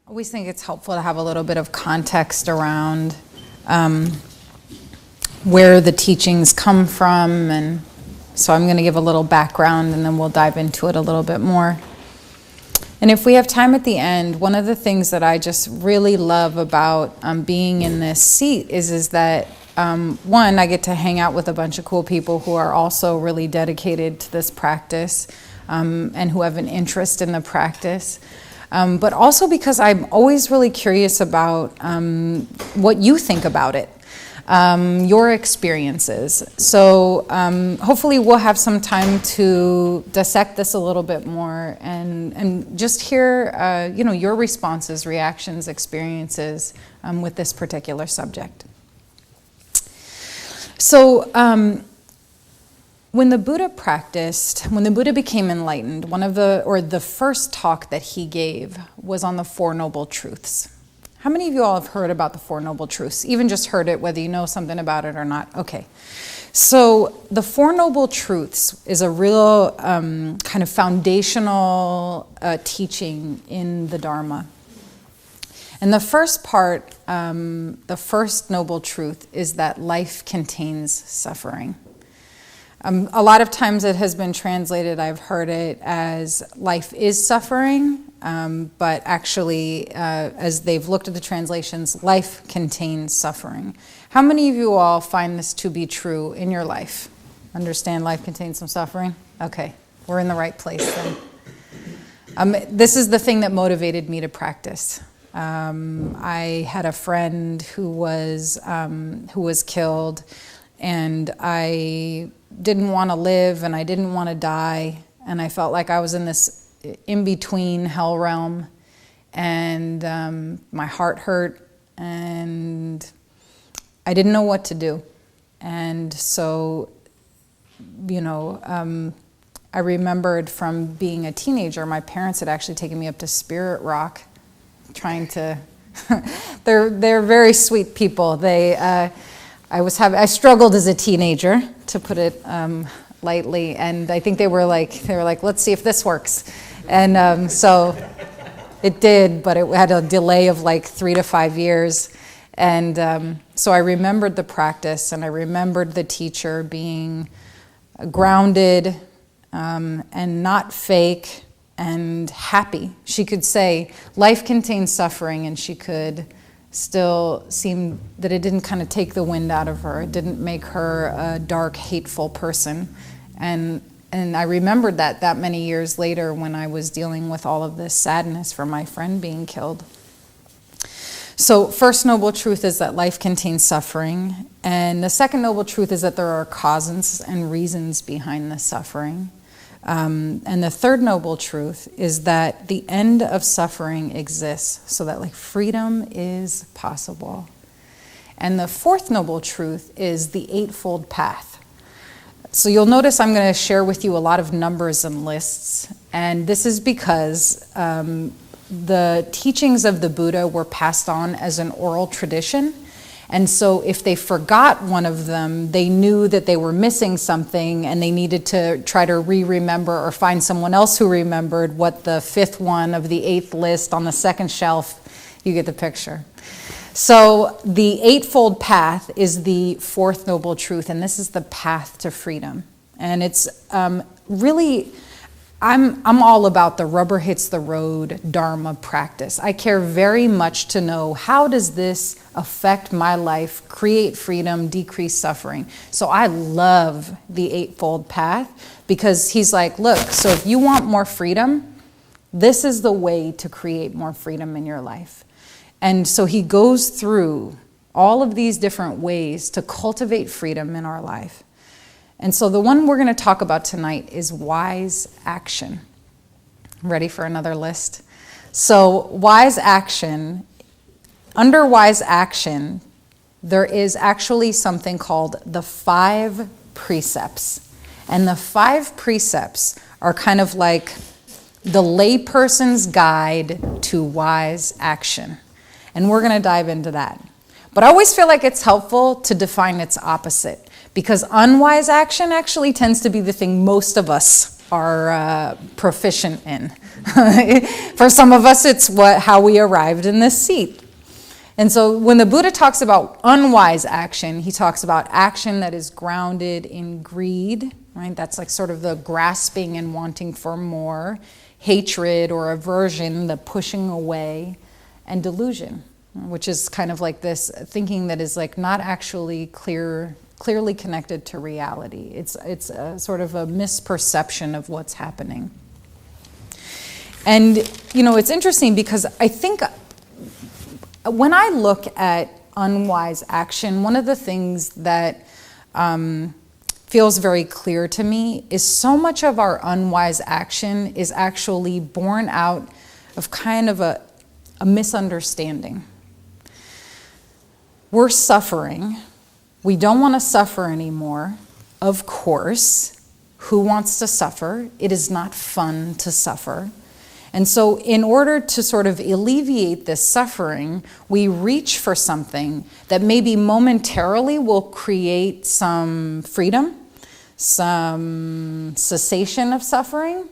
always think it's helpful to have a little bit of context around where the teachings come from, and so I'm going to give a little background and then we'll dive into it a little bit more. And if we have time at the end, one of the things that I just really love about being in this seat is that one, I get to hang out with a bunch of cool people who are also really dedicated to this practice and who have an interest in the practice. But also because I'm always really curious about what you think about it, your experiences. So hopefully we'll have some time to dissect this a little bit more and just hear your responses, reactions, experiences with this particular subject. So when the Buddha became enlightened, the first talk that he gave was on the Four Noble Truths. How many of you all have heard about the Four Noble Truths? Even just heard it, whether you know something about it or not? Okay. So the Four Noble Truths is a real kind of foundational teaching in the Dharma. And the first part, the first noble truth, is that life contains suffering. A lot of times it has been translated, I've heard it as life is suffering, but actually, as they've looked at the translations, life contains suffering. How many of you all find this to be true in your life? Understand life contains some suffering? Okay, we're in the right place then. This is the thing that motivated me to practice. I had a friend who was killed, and I didn't want to live and I didn't want to die, and I felt like I was in this in-between hell realm, and my heart hurt and I didn't know what to do. And so, I remembered from being a teenager, my parents had actually taken me up to Spirit Rock, trying to, they're very sweet people. I struggled as a teenager, to put it lightly, and I think they were like, let's see if this works. And so it did, but it had a delay of like 3 to 5 years. And so I remembered the practice, and I remembered the teacher being grounded and not fake and happy. She could say, life contains suffering, and she could still seem that it didn't kind of take the wind out of her. It didn't make her a dark, hateful person. And I remembered that many years later when I was dealing with all of this sadness for my friend being killed. So first noble truth is that life contains suffering. And the second noble truth is that there are causes and reasons behind the suffering. And the third noble truth is that the end of suffering exists, so that freedom is possible. And the fourth noble truth is the Eightfold Path. So you'll notice I'm going to share with you a lot of numbers and lists, and this is because the teachings of the Buddha were passed on as an oral tradition. And so if they forgot one of them, they knew that they were missing something, and they needed to try to remember or find someone else who remembered what the fifth one of the eighth list on the second shelf. You get the picture. So the Eightfold Path is the fourth noble truth, and this is the path to freedom. And it's really, I'm all about the rubber hits the road Dharma practice. I care very much to know, how does this affect my life, create freedom, decrease suffering? So I love the Eightfold Path, because he's like, look, so if you want more freedom, this is the way to create more freedom in your life. And so he goes through all of these different ways to cultivate freedom in our life. And so the one we're going to talk about tonight is wise action. Ready for another list? So wise action, under wise action, there is actually something called the 5 precepts. And the 5 precepts are kind of like the layperson's guide to wise action. And we're going to dive into that. But I always feel like it's helpful to define its opposite, because unwise action actually tends to be the thing most of us are proficient in. For some of us, it's how we arrived in this seat. And so when the Buddha talks about unwise action, he talks about action that is grounded in greed, right? That's like sort of the grasping and wanting for more, hatred or aversion, the pushing away, and delusion, which is kind of like this thinking that is like not actually clearly connected to reality. It's a sort of a misperception of what's happening. And, it's interesting because I think when I look at unwise action, one of the things that feels very clear to me is so much of our unwise action is actually born out of kind of a misunderstanding. We're suffering. We don't want to suffer anymore. Of course. Who wants to suffer? It is not fun to suffer. And so in order to sort of alleviate this suffering, we reach for something that maybe momentarily will create some freedom, some cessation of suffering.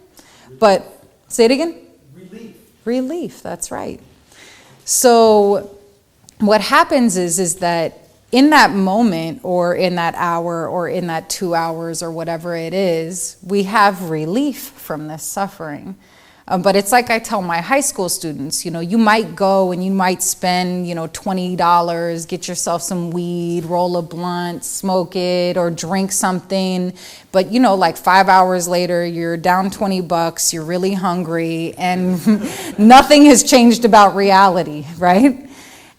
But, say it again? Relief, that's right. So what happens is that in that moment or in that hour or in that 2 hours or whatever it is, we have relief from this suffering. But it's like I tell my high school students, you might go and you might spend, $20, get yourself some weed, roll a blunt, smoke it, or drink something. But, like 5 hours later, you're down $20, you're really hungry, and nothing has changed about reality, right?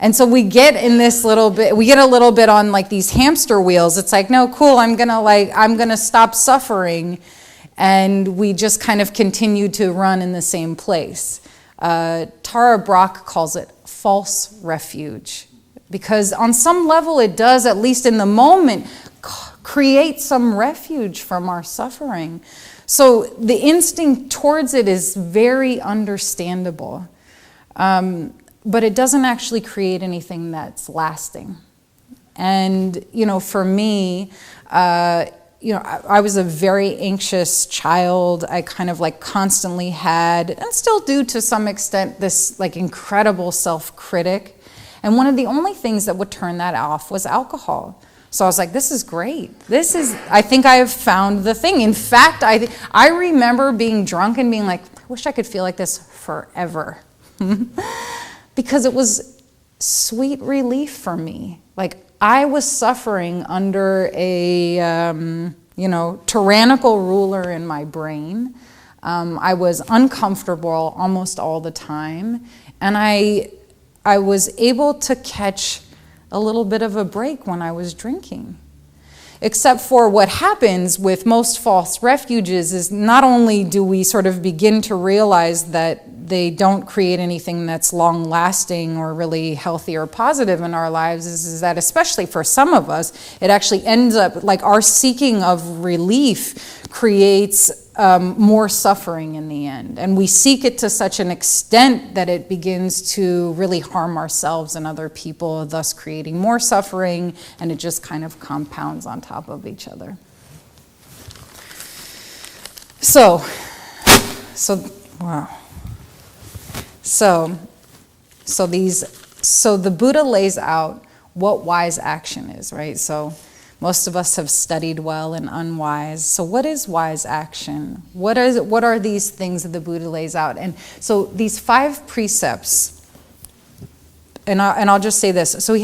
And so we get a little bit on like these hamster wheels. It's like, no, cool, I'm gonna stop suffering. And we just kind of continue to run in the same place. Tara Brach calls it false refuge, because on some level it does, at least in the moment, create some refuge from our suffering. So the instinct towards it is very understandable, but it doesn't actually create anything that's lasting. And, for me, I was a very anxious child. I kind of like constantly had, and still do to some extent, this like incredible self-critic. And one of the only things that would turn that off was alcohol. So I was like, this is great. I think I have found the thing. In fact, I remember being drunk and being like, I wish I could feel like this forever. Because it was sweet relief for me. Like, I was suffering under a, tyrannical ruler in my brain. I was uncomfortable almost all the time. And I was able to catch a little bit of a break when I was drinking. Except for what happens with most false refuges is not only do we sort of begin to realize that they don't create anything that's long-lasting or really healthy or positive in our lives, is that especially for some of us, it actually ends up like our seeking of relief creates more suffering in the end. And we seek it to such an extent that it begins to really harm ourselves and other people, thus creating more suffering, and it just kind of compounds on top of each other. So the Buddha lays out what wise action is, right? So most of us have studied well and unwise. So what is wise action? What are these things that the Buddha lays out? And so these 5 precepts, and I'll just say this. So we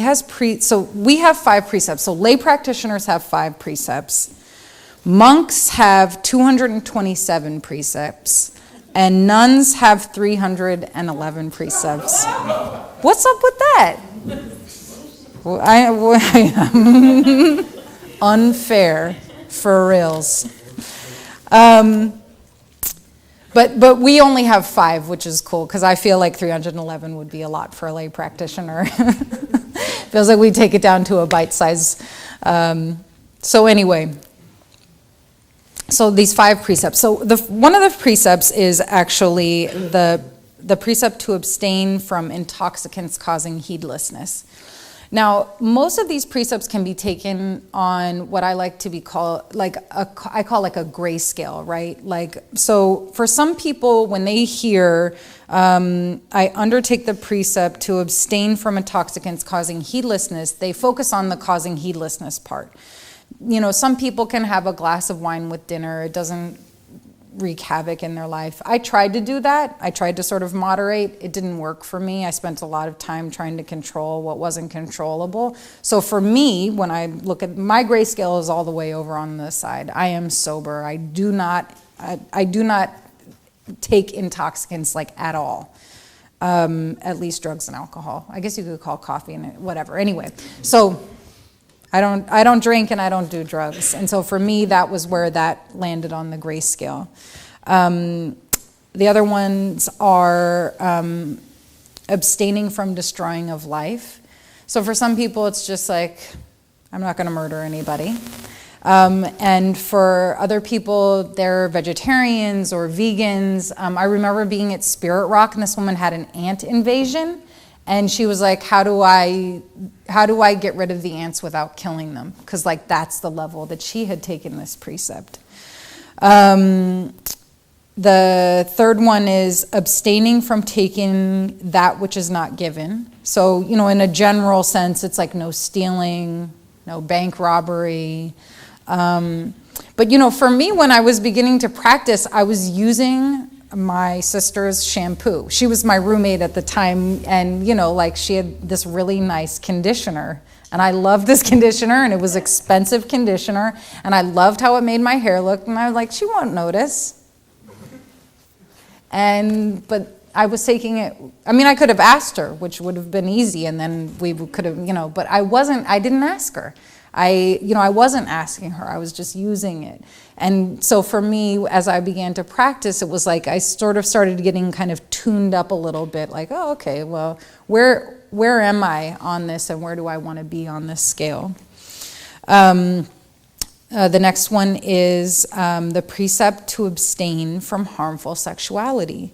have 5 precepts. So lay practitioners have 5 precepts. Monks have 227 precepps. And nuns have 311 precepts. What's up with that? Unfair, for reals. But we only have 5, which is cool, because I feel like 311 would be a lot for a lay practitioner. Feels like we take it down to a bite size. So anyway. So these 5 precepts. So one of the precepts is actually the precept to abstain from intoxicants causing heedlessness. Now, most of these precepts can be taken on what I like to be called, I call like a grayscale, right? Like, so for some people, when they hear, I undertake the precept to abstain from intoxicants causing heedlessness, they focus on the causing heedlessness part. You know, some people can have a glass of wine with dinner. It doesn't wreak havoc in their life. I tried to do that. I tried to sort of moderate. It didn't work for me. I spent a lot of time trying to control what wasn't controllable. So for me, when I look at my grayscale is all the way over on this side. I am sober. I do not take intoxicants like at all. At least drugs and alcohol. I guess you could call coffee and whatever. Anyway, so I don't drink and I don't do drugs. And so for me, that was where that landed on the grayscale. The other ones are abstaining from destroying of life. So for some people, it's just like, I'm not going to murder anybody. And for other people, they're vegetarians or vegans. I remember being at Spirit Rock and this woman had an ant invasion. And she was like, how do I get rid of the ants without killing them? Because like that's the level that she had taken this precept. The third one is abstaining from taking that which is not given. So, you know, in a general sense, it's like no stealing, no bank robbery. But, you know, for me, when I was beginning to practice, I was using my sister's shampoo. She was my roommate at the time, and, you know, like she had this really nice conditioner. And I loved this conditioner, and it was expensive conditioner, and I loved how it made my hair look, and I was like, she won't notice. But I was taking it, I mean, I could have asked her, which would have been easy, and then we could have, you know, but I didn't ask her. I wasn't asking her, I was just using it. And so for me, as I began to practice, it was like I sort of started getting kind of tuned up a little bit, like, oh, okay, well, where am I on this, and where do I want to be on this scale? The next one is the precept to abstain from harmful sexuality.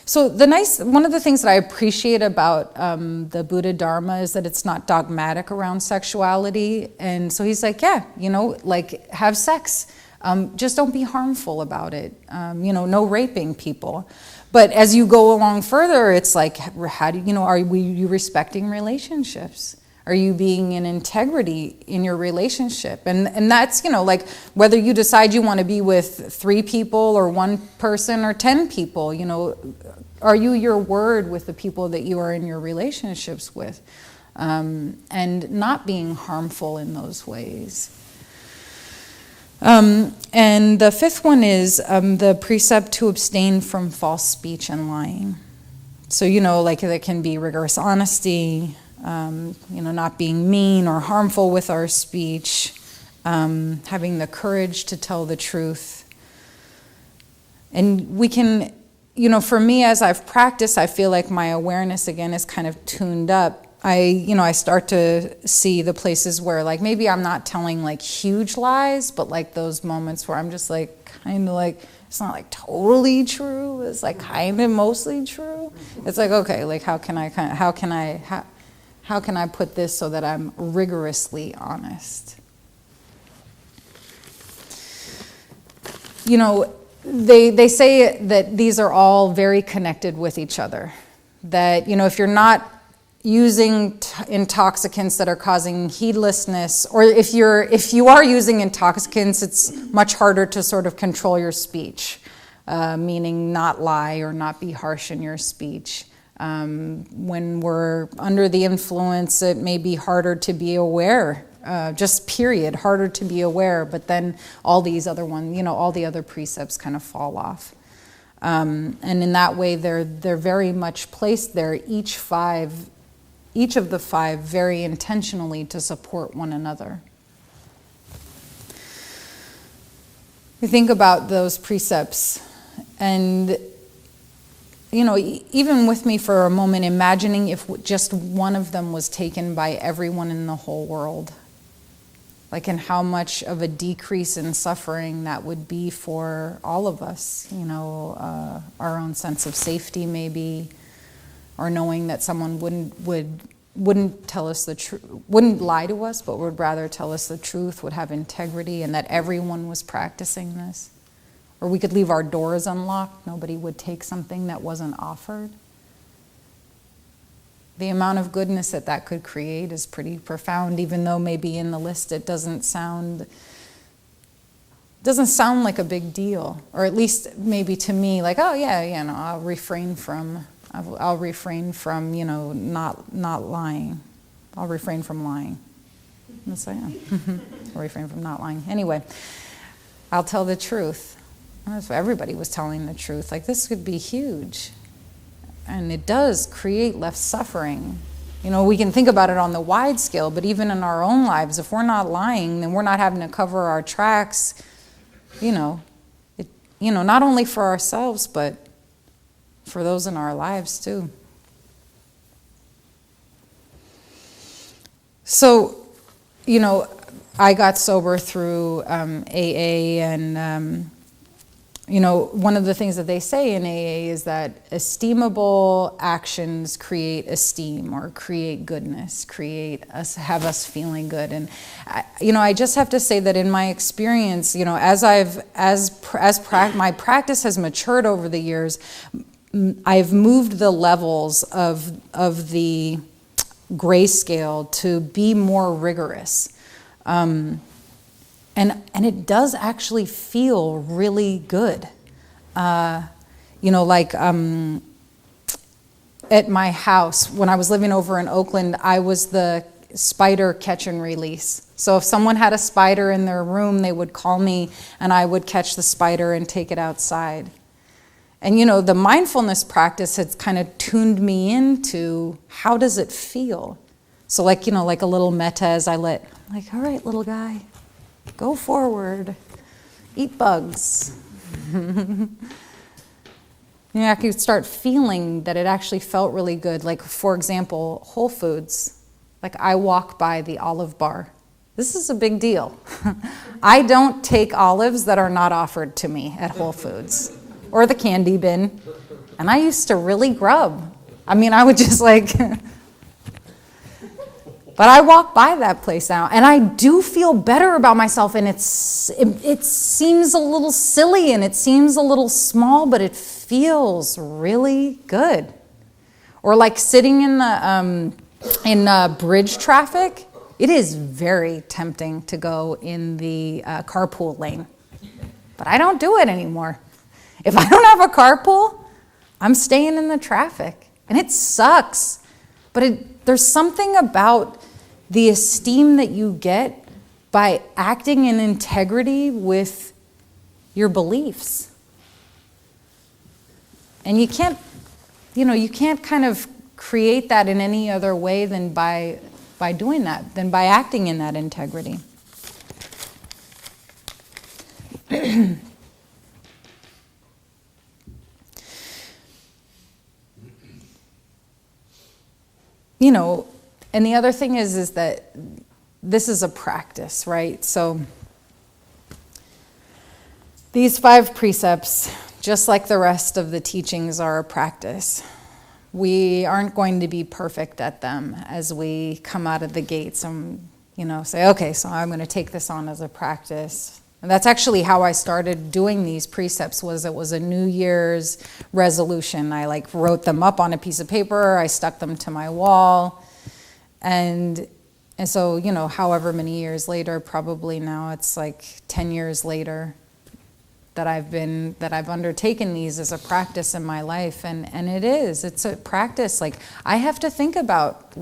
So one of the things that I appreciate about the Buddha Dharma is that it's not dogmatic around sexuality. And so he's like, yeah, you know, like have sex. Just don't be harmful about it. You know, no raping people. But as you go along further, it's like, how do you know, are you respecting relationships? Are you being in integrity in your relationship? And that's, you know, like whether you decide you want to be with 3 people or 1 person or 10 people, you know, are you your word with the people that you are in your relationships with? And not being harmful in those ways. And the 5th one is the precept to abstain from false speech and lying. So, you know, like there can be rigorous honesty, you know, not being mean or harmful with our speech, having the courage to tell the truth. And we can, you know, for me, as I've practiced, I feel like my awareness again is kind of tuned up. I start to see the places where like maybe I'm not telling like huge lies, but like those moments where I'm just like kind of like, it's not like totally true, it's like kind of mostly true. It's like, okay, like how can I put this so that I'm rigorously honest? You know, they say that these are all very connected with each other. That, you know, if you're not using intoxicants that are causing heedlessness, or if you are using intoxicants, it's much harder to sort of control your speech, meaning not lie or not be harsh in your speech. When we're under the influence, it may be harder to be aware, just period, harder to be aware, but then all these other ones, you know, all the other precepts kind of fall off. And in that way, they're very much placed there, each of the 5 very intentionally to support one another. We think about those precepts and, you know, even with me for a moment, imagining if just one of them was taken by everyone in the whole world, like, and how much of a decrease in suffering that would be for all of us, you know, our own sense of safety maybe, or knowing that someone would wouldn't tell us the truth, wouldn't lie to us, but would rather tell us the truth, would have integrity, and that everyone was practicing this. Or we could leave our doors unlocked, nobody would take something that wasn't offered. The amount of goodness that could create is pretty profound, even though maybe in the list it doesn't sound like a big deal, or at least maybe to me, like, oh yeah, no, I'll refrain from, not lying. I'll refrain from lying. Yes, I am. I'll refrain from not lying. Anyway, I'll tell the truth. If everybody was telling the truth, like, this could be huge. And it does create less suffering. We can think about it on the wide scale, but even in our own lives, if we're not lying, then we're not having to cover our tracks, not only for ourselves, but for those in our lives too. So, I got sober through AA, and one of the things that they say in AA is that esteemable actions create esteem, or create goodness, have us feeling good. And I just have to say that in my experience, as my practice has matured over the years, I've moved the levels of the grayscale to be more rigorous. And it does actually feel really good. At my house, when I was living over in Oakland, I was the spider catch and release. So if someone had a spider in their room, they would call me and I would catch the spider and take it outside. And the mindfulness practice has kind of tuned me into how does it feel? So like a little metta as I all right, little guy, go forward, eat bugs. I could start feeling that it actually felt really good. Like, for example, Whole Foods. Like, I walk by the olive bar. This is a big deal. I don't take olives that are not offered to me at Whole Foods or the candy bin. And I used to really grub. I would just but I walk by that place now, and I do feel better about myself, and it seems a little silly, and it seems a little small, but it feels really good. Or like sitting in the bridge traffic, it is very tempting to go in the carpool lane, but I don't do it anymore. If I don't have a carpool, I'm staying in the traffic, and it sucks, but there's something about the esteem that you get by acting in integrity with your beliefs. And you can't kind of create that in any other way than by doing that, than by acting in that integrity. And the other thing is that this is a practice, right? So these 5 precepts, just like the rest of the teachings, are a practice. We aren't going to be perfect at them as we come out of the gates and, say, okay, so I'm going to take this on as a practice. And that's actually how I started doing these precepts. It was a New Year's resolution. I wrote them up on a piece of paper. I stuck them to my wall. And so, however many years later, probably now it's 10 years later that I've undertaken these as a practice in my life. And it's a practice. I have to think about,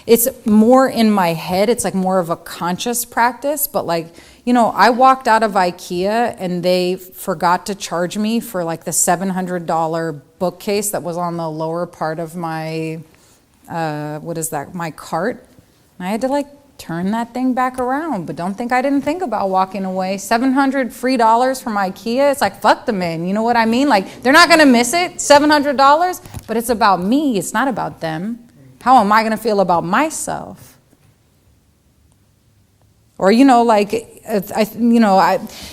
it's more in my head. It's more of a conscious practice. But I walked out of IKEA and they forgot to charge me for the $700 bookcase that was on the lower part of my my cart. And I had to turn that thing back around, but don't think I didn't think about walking away. $700 free dollars from IKEA. It's fuck them in. You know what I mean? They're not going to miss it, $700, but it's about me. It's not about them. How am I going to feel about myself? Or, like,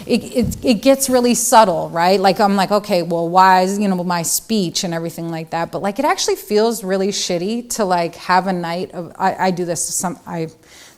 it gets really subtle, right? Like, I'm like, okay, well, why is, my speech and everything like that. But, like, it actually feels really shitty to, like, have a night of, I do this,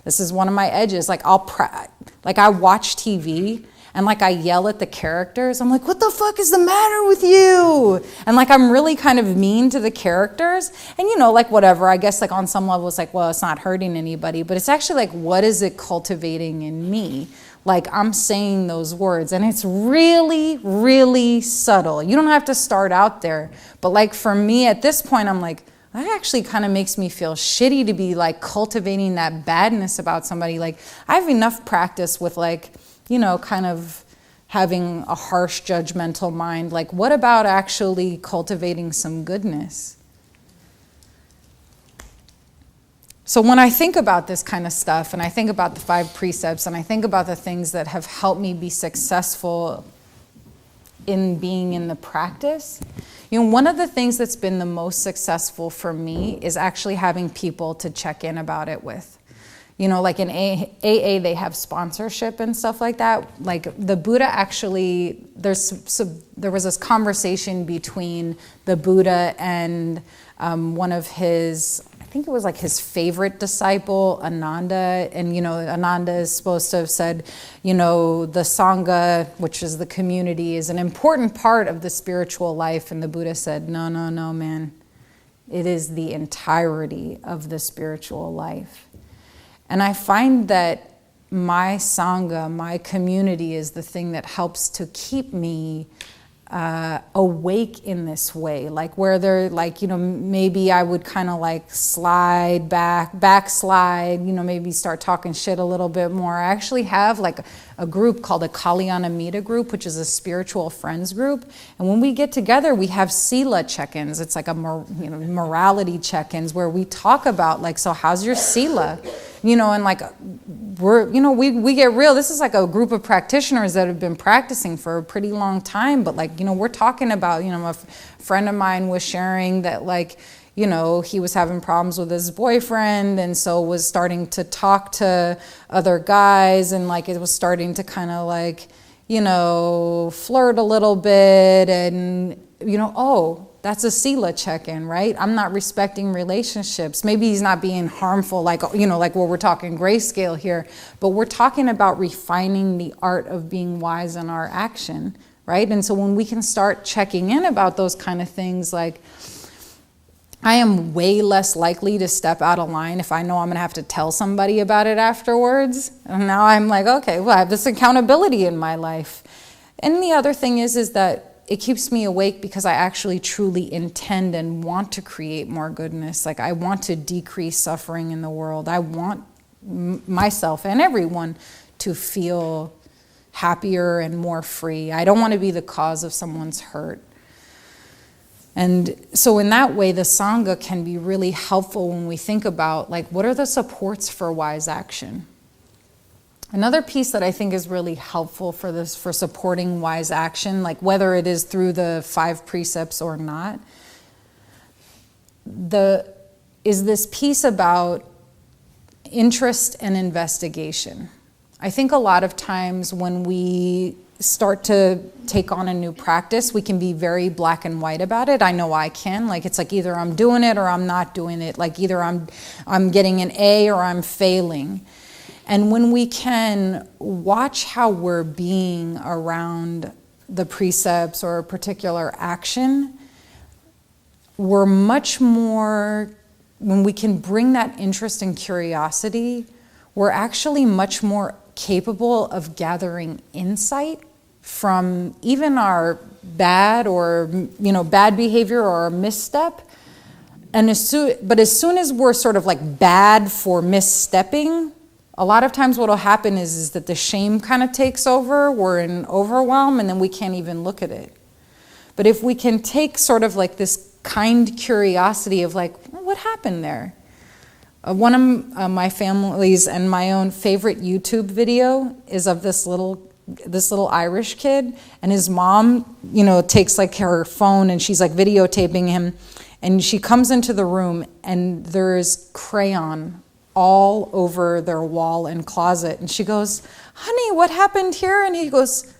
this is one of my edges. Like, I watch TV and, like, I yell at the characters. I'm like, what the fuck is the matter with you? And, like, I'm really kind of mean to the characters. And, like, whatever. I guess, like, on some level, it's like, well, it's not hurting anybody. But it's actually, like, what is it cultivating in me? Like, I'm saying those words. And it's really, really subtle. You don't have to start out there. But, like, for me, at this point, I'm like, that actually kind of makes me feel shitty to be, like, cultivating that badness about somebody. Like, I have enough practice with, like, kind of having a harsh, judgmental mind. Like, what about actually cultivating some goodness? So when I think about this kind of stuff, and I think about the 5 precepts, and I think about the things that have helped me be successful in being in the practice, one of the things that's been the most successful for me is actually having people to check in about it with. Like in AA, they have sponsorship and stuff like that. Like the Buddha actually, there was this conversation between the Buddha and one of his, I think it was like his favorite disciple, Ananda. And, Ananda is supposed to have said, the Sangha, which is the community, is an important part of the spiritual life. And the Buddha said, no, man. It is the entirety of the spiritual life. And I find that my Sangha, my community, is the thing that helps to keep me awake in this way. Like where they're like, maybe I would kind of like backslide, maybe start talking shit a little bit more. I actually have like a group called a Kalyanamita group, which is a spiritual friends group. And when we get together, we have sila check-ins. It's like a morality check-ins where we talk about like, so how's your sila? And like we get real. This is like a group of practitioners that have been practicing for a pretty long time. But like, we're talking about, a friend of mine was sharing that like, he was having problems with his boyfriend and so was starting to talk to other guys and like it was starting to kind of like, flirt a little bit and, oh, that's a sila check-in, right? I'm not respecting relationships. Maybe he's not being harmful, like, like where we're talking grayscale here, but we're talking about refining the art of being wise in our action, right? And so when we can start checking in about those kind of things, like, I am way less likely to step out of line if I know I'm going to have to tell somebody about it afterwards. And now I'm like, okay, well, I have this accountability in my life. And the other thing is that it keeps me awake because I actually truly intend and want to create more goodness. Like I want to decrease suffering in the world. I want myself and everyone to feel happier and more free. I don't want to be the cause of someone's hurt. And so in that way, the Sangha can be really helpful when we think about like, what are the supports for wise action? Another piece that I think is really helpful for supporting wise action, like whether it is through the 5 precepts or not, is this piece about interest and investigation. I think a lot of times when we start to take on a new practice, we can be very black and white about it. I know I can. Like it's like either I'm doing it or I'm not doing it. Like either I'm getting an A or I'm failing. And when we can watch how we're being around the precepts or a particular action, we're much more, when we can bring that interest and curiosity, we're actually much more capable of gathering insight from even our bad or, bad behavior or a misstep. And as soon as we're sort of like bad for misstepping, a lot of times what will happen is that the shame kind of takes over, we're in overwhelm, and then we can't even look at it. But if we can take sort of like this kind curiosity of like, what happened there? One of my family's and my own favorite YouTube video is of this little Irish kid, and his mom, takes like her phone and she's like videotaping him, and she comes into the room and there's crayon all over their wall and closet. And she goes, honey, what happened here? And he goes,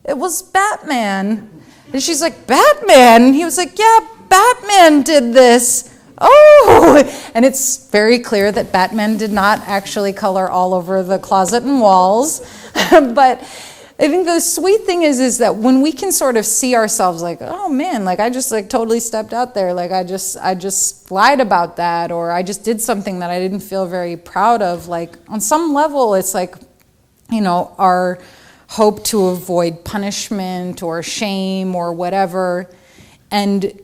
it was Batman. And she's like, Batman? And he was like, yeah, Batman did this. Oh, and it's very clear that Batman did not actually color all over the closet and walls. But I think the sweet thing is that when we can sort of see ourselves like, oh man, like I just like totally stepped out there. Like I just lied about that, or I just did something that I didn't feel very proud of. Like on some level, it's like, our hope to avoid punishment or shame or whatever. And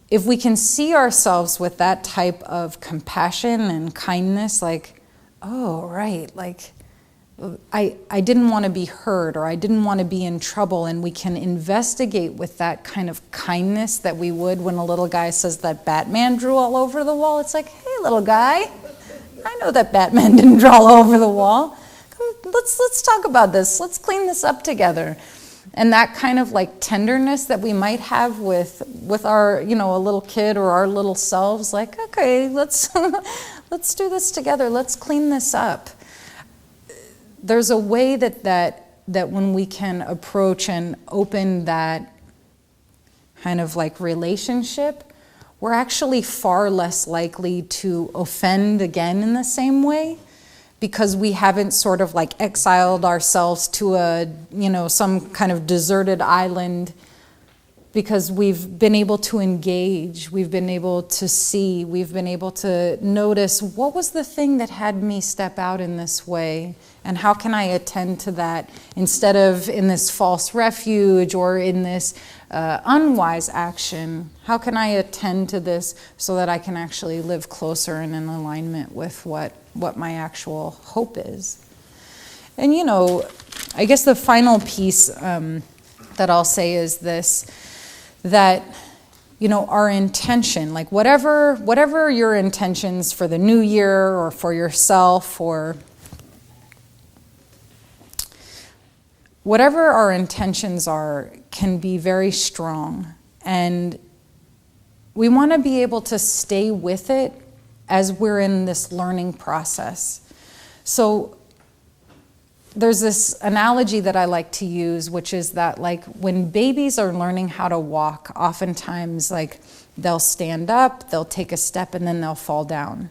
if we can see ourselves with that type of compassion and kindness, like, oh, right, like I didn't want to be hurt, or I didn't want to be in trouble, and we can investigate with that kind of kindness that we would when a little guy says that Batman drew all over the wall. It's like, hey, little guy, I know that Batman didn't draw all over the wall. Come, let's talk about this. Let's clean this up together. And that kind of like tenderness that we might have with our, a little kid or our little selves, like, okay, let's do this together. Let's clean this up. There's a way that when we can approach and open that kind of like relationship, we're actually far less likely to offend again in the same way, because we haven't sort of like exiled ourselves to some kind of deserted island, because we've been able to engage, we've been able to see, we've been able to notice what was the thing that had me step out in this way, and how can I attend to that instead of in this false refuge or in this unwise action. How can I attend to this so that I can actually live closer and in alignment with what my actual hope is? And I guess the final piece that I'll say is this, that our intention, like whatever your intentions for the new year or for yourself, or whatever our intentions are, can be very strong. And we want to be able to stay with it as we're in this learning process. So there's this analogy that I like to use, which is that like when babies are learning how to walk, oftentimes like they'll stand up, they'll take a step, and then they'll fall down.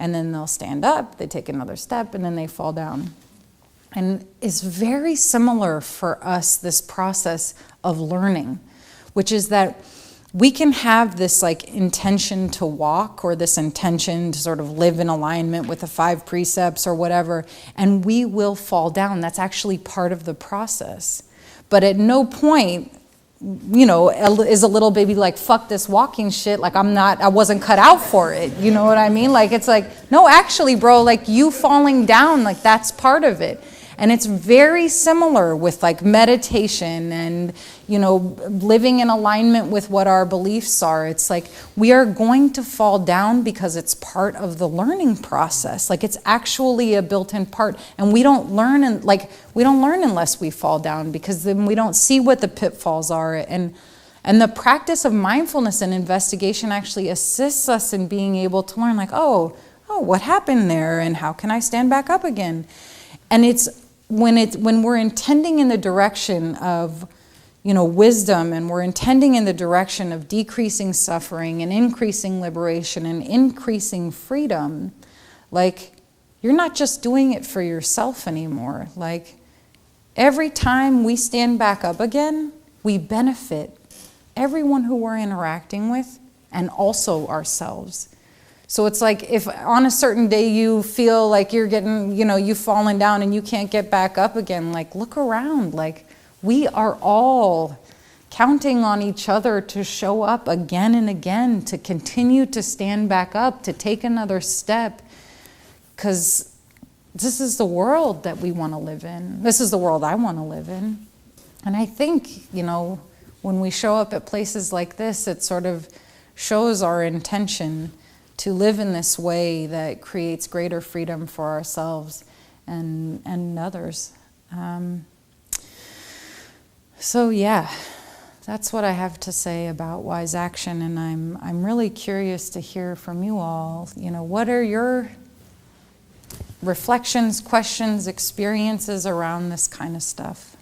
And then they'll stand up, they take another step, and then they fall down. And it's very similar for us, this process of learning, which is that we can have this like intention to walk, or this intention to sort of live in alignment with the 5 precepts or whatever, and we will fall down. That's actually part of the process. But at no point, is a little baby like, fuck this walking shit, like I wasn't cut out for it. You know what I mean? Like, it's like, no, actually, bro, like you falling down, like that's part of it. And it's very similar with like meditation and, living in alignment with what our beliefs are. It's like we are going to fall down because it's part of the learning process. Like it's actually a built-in part. And we don't learn unless we fall down, because then we don't see what the pitfalls are. And the practice of mindfulness and investigation actually assists us in being able to learn like, oh, what happened there, and how can I stand back up again? And it's when we're intending in the direction of wisdom, and we're intending in the direction of decreasing suffering and increasing liberation and increasing freedom, like you're not just doing it for yourself anymore. Like every time we stand back up again, we benefit everyone who we're interacting with and also ourselves. So it's like if on a certain day you feel like you're getting, you've fallen down and you can't get back up again, like look around, like we are all counting on each other to show up again and again, to continue to stand back up, to take another step, because this is the world that we want to live in. This is the world I want to live in. And I think, when we show up at places like this, it sort of shows our intention to live in this way that creates greater freedom for ourselves and others. So yeah, that's what I have to say about wise action, and I'm really curious to hear from you all. What are your reflections, questions, experiences around this kind of stuff?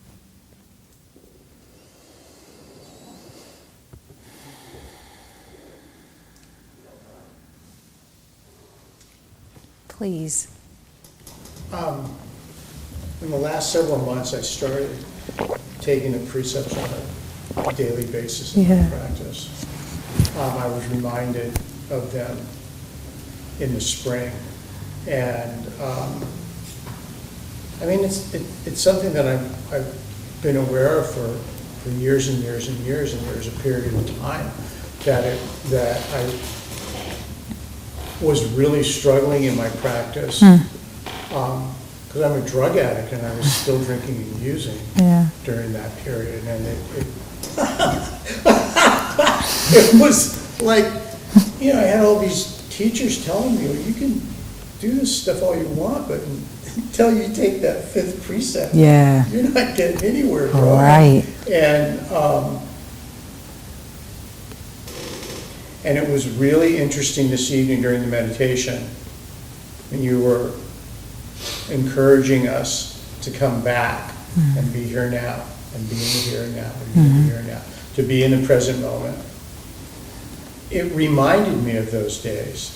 Please. In the last several months, I started taking the precepts on a daily basis in my practice. I was reminded of them in the spring, and I mean, it's something that I've been aware of for years and years and years, and there's a period of time that I was really struggling in my practice. Because I'm a drug addict and I was still drinking and using during that period, and it was like, I had all these teachers telling me, well, you can do this stuff all you want, but until you take that fifth precept, you're not getting anywhere, bro. Right. And it was really interesting this evening during the meditation, and you were encouraging us to come back and be here now, and be in the here and now, and be in the here and now, to be in the present moment. It reminded me of those days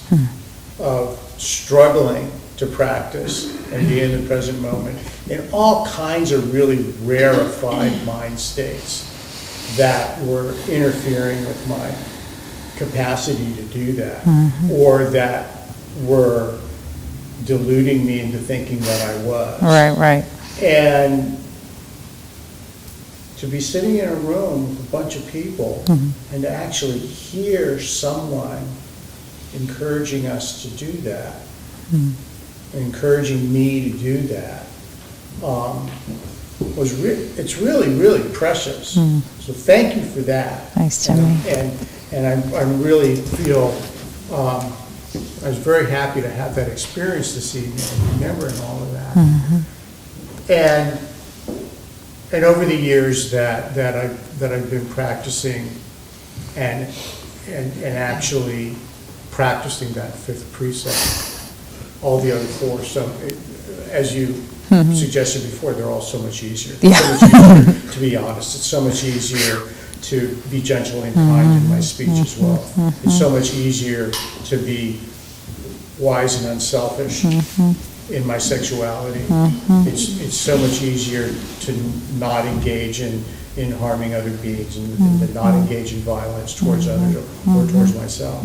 of struggling to practice and be in the present moment in all kinds of really rarefied mind states that were interfering with my capacity to do that, or that were deluding me into thinking that I was. Right. And to be sitting in a room with a bunch of people and to actually hear someone encouraging us to do that, encouraging me to do that, it's really, really precious. So thank you for that. Thanks, Jimmy. And I really feel, I was very happy to have that experience this evening, and remembering all of that. And over the years that I've been practicing and actually practicing that fifth precept, all the other four, so as you suggested before, they're all so much easier. So much easier, to be honest. It's so much easier to be gentle and kind in my speech as well. It's so much easier to be wise and unselfish in my sexuality. It's so much easier to not engage in harming other beings, and to not engage in violence towards others or towards myself.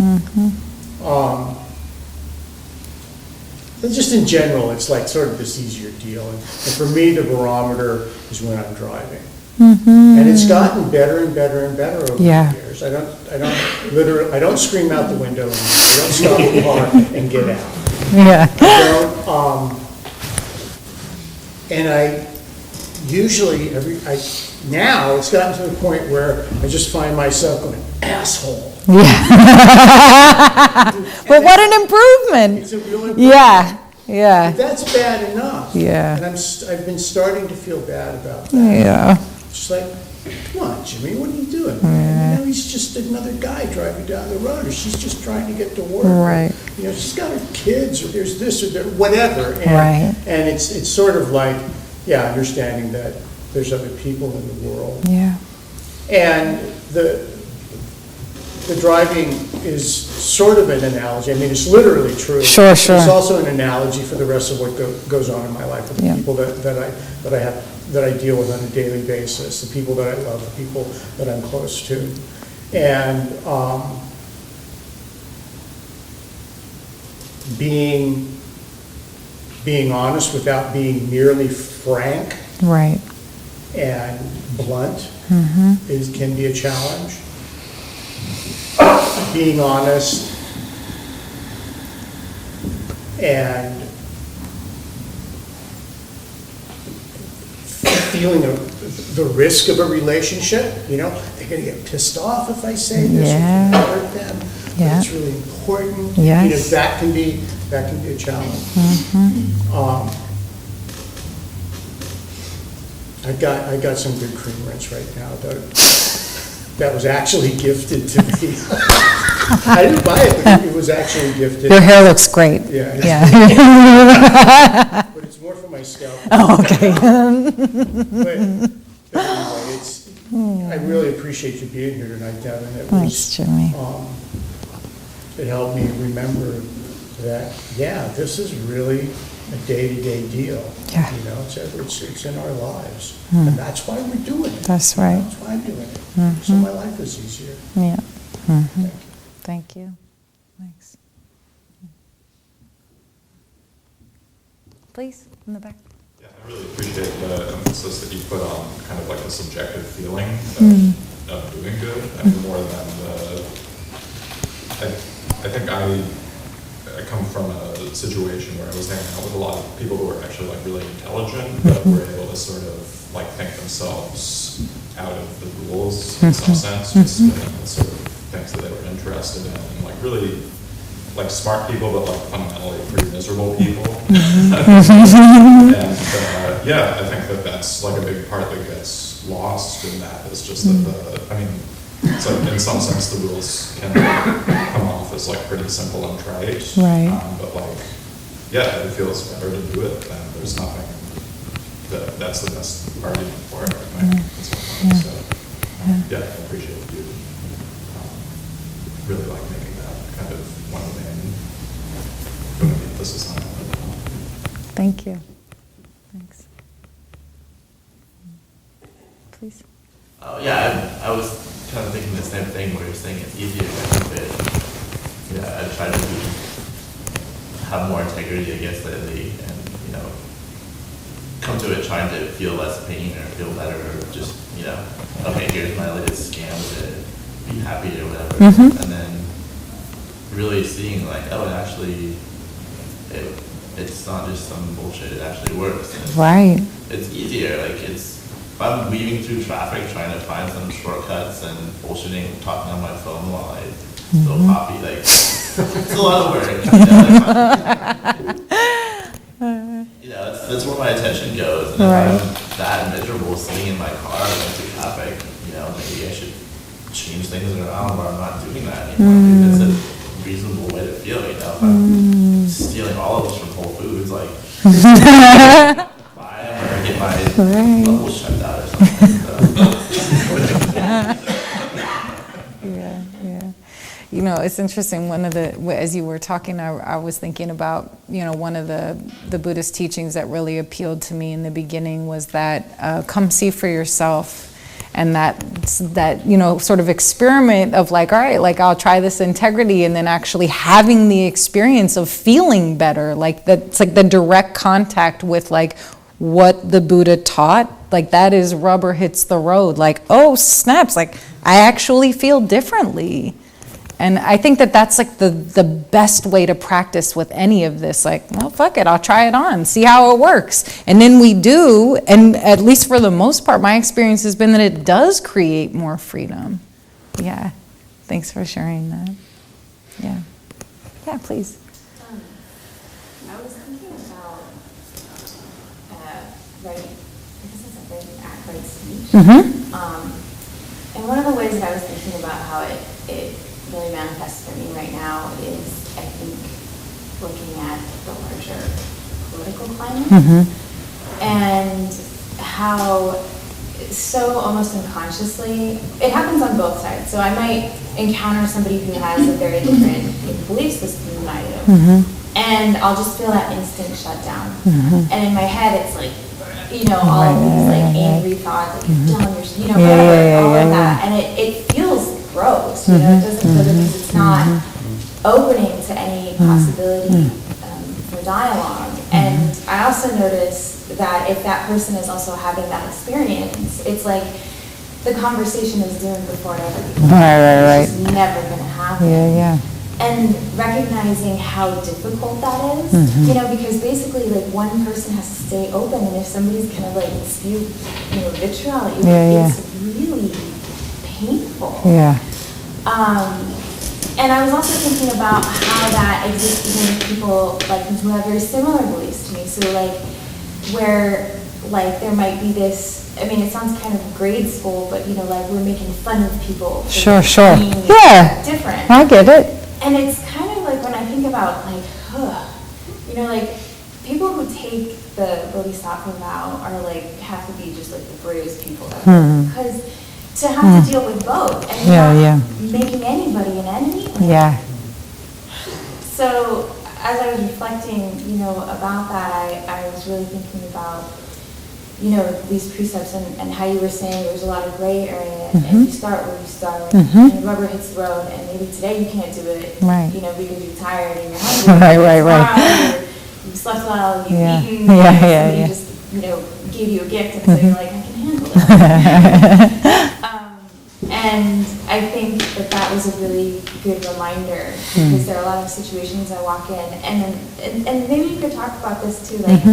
But just in general, it's like sort of this easier deal. And for me, the barometer is when I'm driving. And it's gotten better and better and better over the years. I don't scream out the window and I don't stop the car and get out. And I usually, now it's gotten to the point where I just find myself going, asshole. Well, what an improvement. It's a real improvement. But that's bad enough. And I've been starting to feel bad about that. Just like, come on, Jimmy, what are you doing? He's just another guy driving down the road, or she's just trying to get to work. Or, she's got her kids, or there's this, or there, whatever. And it's sort of like, understanding that there's other people in the world. And the driving is sort of an analogy. I mean, it's literally true. Sure. It's also an analogy for the rest of what goes on in my life with the people that I deal with on a daily basis, the people that I love, the people that I'm close to. And being honest without being merely frank and blunt can be a challenge. Being honest and feeling the risk of a relationship, they're going to get pissed off if I say this, or hurt them, but it's really important. That can be a challenge. I got some good cream rinse right now, though. that was actually gifted to me. I didn't buy it, but it was actually gifted. Your hair looks great. Yeah. Yeah. But it's more for my scalp. Oh, okay. But anyway, I really appreciate you being here tonight, Devon. Thanks, Jimmy. It helped me remember that, yeah, this is really a day-to-day deal. Yeah. You know, it's in our lives. And that's why we're doing it. That's right. That's why I'm doing it. So my life is easier. Yeah. Thank you. Thank you. Thanks. Please, in the back. Yeah, I really appreciate the emphasis that you put on kind of like a subjective feeling of doing good, and more than I think I come from a situation where I was hanging out with a lot of people who were actually like really intelligent, but were able to sort of like think themselves out of the rules in some sense, just doing the sort of things that they were interested in, and like really like smart people, but like fundamentally pretty miserable people. And yeah, I think that that's like a big part that gets lost in that. Is just that I mean, it's like in some sense the rules can come off as like pretty simple and trite. Right. But like, yeah, it feels better to do it, and there's nothing that's the best argument for it. I think. That's my point. So yeah, I appreciate you really like making that kind of one of the main putting the emphasis on it. Thank you. Thanks. Please. Oh yeah, I was kind of thinking the same thing where you're saying it's easier to keep it. Yeah, I try to have more integrity, I guess, lately, and come to it trying to feel less pain or feel better, or just okay, here's my latest scam to be happy or whatever, and then really seeing like, oh, it's not just some bullshit. It actually works. And Right. it's easier. Like if I'm weaving through traffic trying to find some shortcuts and bullshitting, talking on my phone while I fill coffee, like it's a lot of work. That's where my attention goes. And Right. if I'm that miserable sitting in my car going through traffic, maybe I should change things around where I'm not doing that anymore. Maybe that's a reasonable way to feel. If I'm stealing olives from Whole Foods, like buy them or get my levels checked out or something. Yeah. It's interesting. As you were talking, I was thinking about, one of the Buddhist teachings that really appealed to me in the beginning was that come see for yourself. And that sort of experiment of like, all right, like I'll try this integrity, and then actually having the experience of feeling better, like that's like the direct contact with like what the Buddha taught, like that is rubber hits the road, like, oh snaps, like I actually feel differently. And I think that that's like the best way to practice with any of this. Like, well, fuck it, I'll try it on, see how it works. And then we do, and at least for the most part, my experience has been that it does create more freedom. Yeah, thanks for sharing that. Yeah, please. I was thinking about writing, I guess it's like writing act right speech. And one of the ways that I was thinking about how it really manifests for me right now is, I think, looking at the larger political climate and how so almost unconsciously, it happens on both sides. So I might encounter somebody who has a very different belief system than I do, and I'll just feel that instant shutdown. And in my head, it's like, all of these like angry thoughts, like you're dumb, whatever, all of that, and it feels gross, it doesn't feel good because it's not opening to any possibility for dialogue. And I also notice that if that person is also having that experience, it's like the conversation is doomed before it ever begins. Right. It's just never going to happen. Yeah. And recognizing how difficult that is, because basically like one person has to stay open, and if somebody's kind of like spew, vitriol at you, it's really painful. Yeah. And I was also thinking about how that exists even with people like who have very similar beliefs to me. So like where like there might be this, I mean, it sounds kind of grade school, but you know, like we're making fun of people. Sure. being Yeah. Different. I get it. And it's kind of like when I think about like, you know, like people who take the Bodhisattva vow are like, have to be just like the bravest people ever. Because to have to deal with both and not making anybody an enemy. Yeah. So as I was reflecting, you know, about that, I was really thinking about, you know, these precepts and how you were saying there's a lot of gray area, and you start where you start, and the rubber hits the road, and maybe today you can't do it, you know, because you're tired and you're hungry. Right. You slept well, you've eaten, somebody just, you know, gave you a gift, and so you're like, I can handle it. And I think that was a really good reminder, because there are a lot of situations I walk in, and maybe you could talk about this too, like,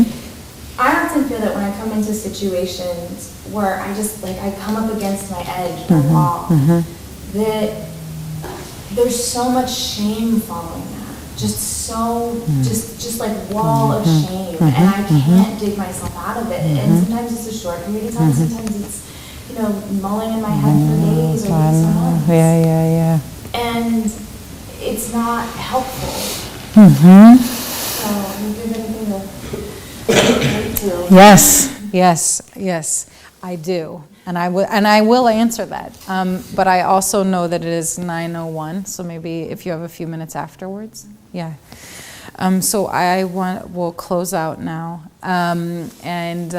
I often feel that when I come into situations where I just, like, I come up against my edge, my wall, that there's so much shame following that. Just like wall of shame, and I can't dig myself out of it. And sometimes it's a short period of time, sometimes it's, you know, mulling in my head for days or weeks or months. Yeah. And it's not helpful. So, do you have anything to Yes, I do. And I will answer that. But I also know that it is 9:01, so maybe if you have a few minutes afterwards. Yeah. So we'll close out now. And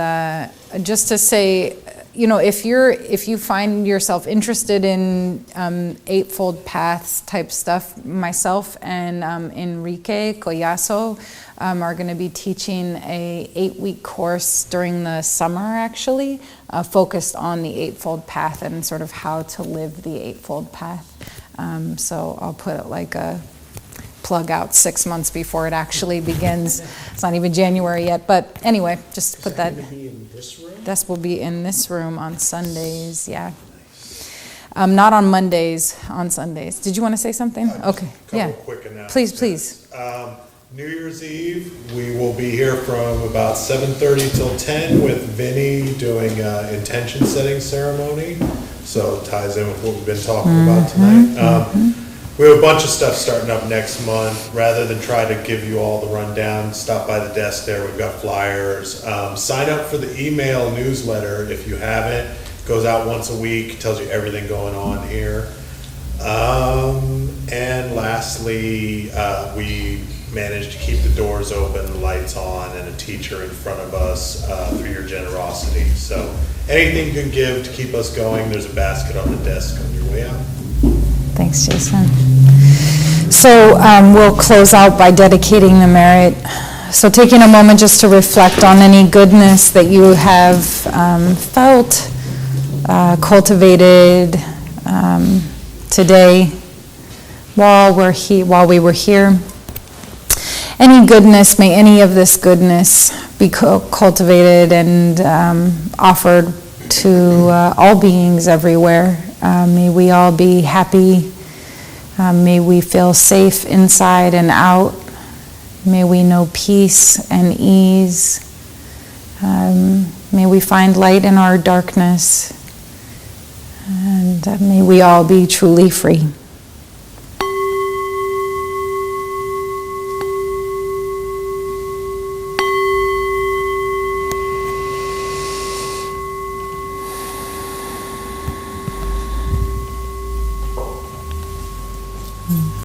just to say, you know, if you find yourself interested in Eightfold Paths type stuff, myself and Enrique Collazo are going to be teaching a 8-week course during the summer, actually, focused on the Eightfold Path and sort of how to live the Eightfold Path. So I'll put it like a plug out 6 months before it actually begins. It's not even January yet, but anyway, just put that. Is that going to be in this room? This will be in this room on Sundays, yeah. Not on Mondays, on Sundays. Did you want to say something? Okay, yeah. Quick announcements. Please. New Year's Eve, we will be here from about 7:30 till 10 with Vinny doing intention setting ceremony. So it ties in with what we've been talking about tonight. We have a bunch of stuff starting up next month. Rather than try to give you all the rundown, stop by the desk there. We've got flyers. Sign up for the email newsletter if you haven't. It goes out once a week, tells you everything going on here. And lastly, we managed to keep the doors open, the lights on, and a teacher in front of us through your generosity. So anything you can give to keep us going, there's a basket on the desk on your way out. Thanks, Jason. So we'll close out by dedicating the merit. So taking a moment just to reflect on any goodness that you have felt, cultivated today while we were here. Any goodness, may any of this goodness be cultivated and offered to all beings everywhere. May we all be happy. May we feel safe inside and out. May we know peace and ease. May we find light in our darkness. And may we all be truly free.